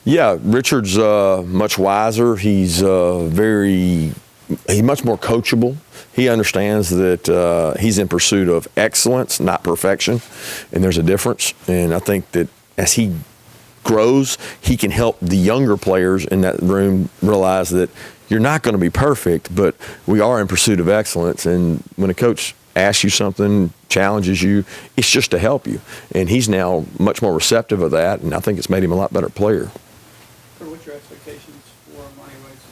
Yeah, Richard's much wiser. He's much more coachable. He understands that he's in pursuit of excellence, not perfection, and there's a difference. And I think that as he grows, he can help the younger players in that room realize that you're not going to be perfect, but we are in pursuit of excellence. And when a coach asks you something, challenges you, it's just to help you. And he's now much more receptive of that, and I think it's made him a lot better player. What's your expectations for Monty Waits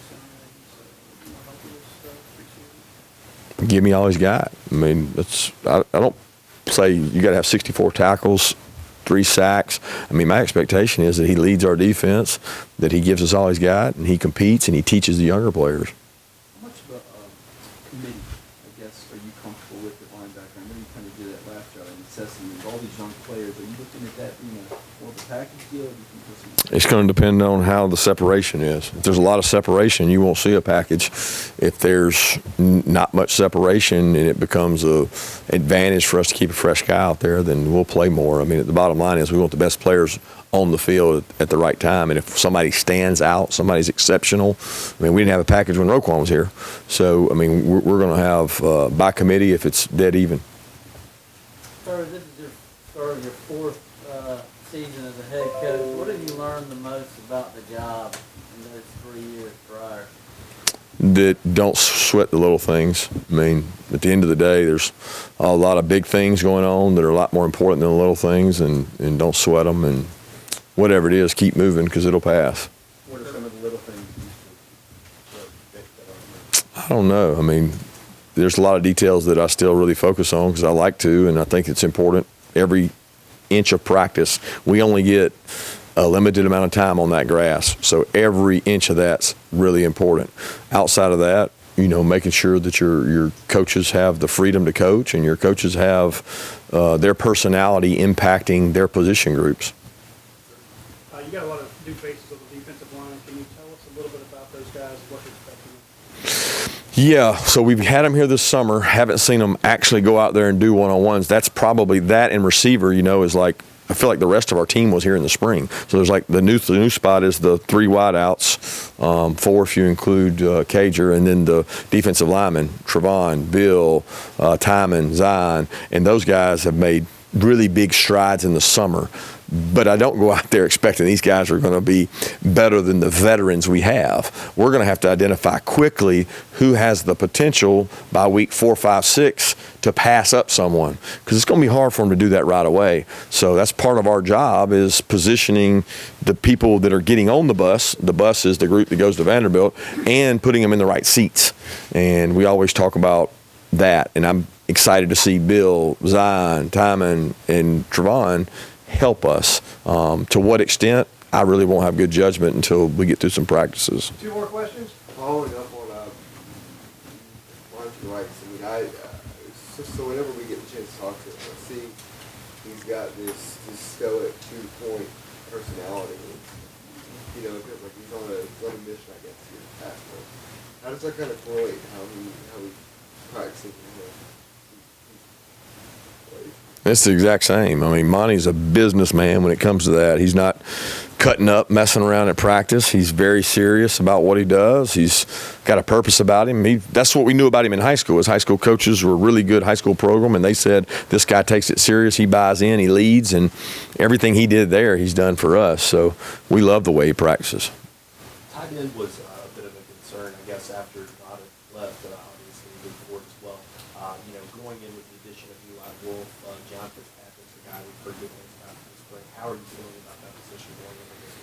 this Give me all he's got. I mean, I don't say you got to have 64 tackles, 3 sacks. I mean, my expectation is that he leads our defense, that he gives us all he's got, and he competes and he teaches the younger players. How much of a committee, I guess, are you comfortable with at linebacker? I know you kind of did that last year in assessing all these young players. Are you looking at that being more of a package deal? Or do you think it's going to depend on how the separation is. If there's a lot of separation, you won't see a package. If there's not much separation and it becomes an advantage for us to keep a fresh guy out there, then we'll play more. I mean, the bottom line is we want the best players on the field at the right time. And if somebody stands out, somebody's exceptional. I mean, we didn't have a package when Roquan was here. So, I mean, we're going to have by committee if it's dead even. Sir, this is your fourth season as a head coach. What have you learned the most about the job in those 3 years prior? That don't sweat the little things. I mean, at the end of the day, there's a lot of big things going on that are a lot more important than the little things, and don't sweat them. And whatever it is, keep moving because it'll pass. What are some of the little things you I don't know. I mean, there's a lot of details that I still really focus on because I like to, and I think it's important. Every inch of practice, we only get a limited amount of time on that grass, so every inch of that's really important. Outside of that, you know, making sure that your coaches have the freedom to coach and your coaches have their personality impacting their position groups. You got a lot of new faces on the defensive line. Can you tell us a little bit about those guys, what you're expecting? Yeah, so we've had them here this summer. Haven't seen them actually go out there and do one-on-ones. That's probably that, and receiver, you know, is like, I feel like the rest of our team was here in the spring. So there's like the new spot is the 3 wideouts, 4 if you include Cager, and then the defensive linemen, Trevon, Bill, Timon, Zion, and those guys have made really big strides in the summer. But I don't go out there expecting these guys are going to be better than the veterans we have. We're going to have to identify quickly who has the potential by week 4, 5, 6 to pass up someone, because it's going to be hard for them to do that right away. So that's part of our job, is positioning the people that are getting on the bus. The bus is the group that goes to Vanderbilt, and putting them in the right seats. And we always talk about that. And I'm excited to see Bill, Zion, Timon, and Trevon help us. To what extent, I really won't have good judgment until we get through some practices. 2 more questions? Following up on Monty Waits, I mean, so whenever we get the chance to talk to him, I see he's got this stoic 2-point personality. You know, it feels like he's on a mission, I guess, to get past one. How does that kind of correlate how he practices? It's the exact same. I mean, Monty's a businessman when it comes to that. He's not cutting up, messing around at practice. He's very serious about what he does. He's got a purpose about him. That's what we knew about him in high school. His high school coaches were a really good high school program, and they said, this guy takes it serious. He buys in, he leads, and everything he did there, he's done for us. So we love the way he practices. Tight end was a bit of a concern, I guess, after Dodd left, obviously, moving forward as well. You know, going in with the addition of Eli Wolf, John Fitzpatrick's a guy we've heard good things about this spring. How are you feeling about that position going into this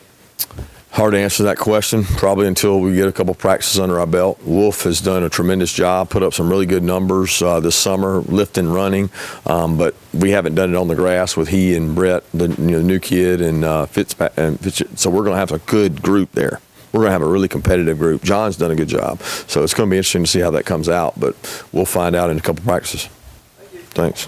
game? Hard to answer that question, probably until we get a couple practices under our belt. Wolf has done a tremendous job, put up some really good numbers this summer, lifting, running, but we haven't done it on the grass with he and Brett, the new kid, and Fitzpatrick. So we're going to have a good group there. We're going to have a really competitive group. John's done a good job. So it's going to be interesting to see how that comes out, but we'll find out in a couple practices. Thank you. Thanks.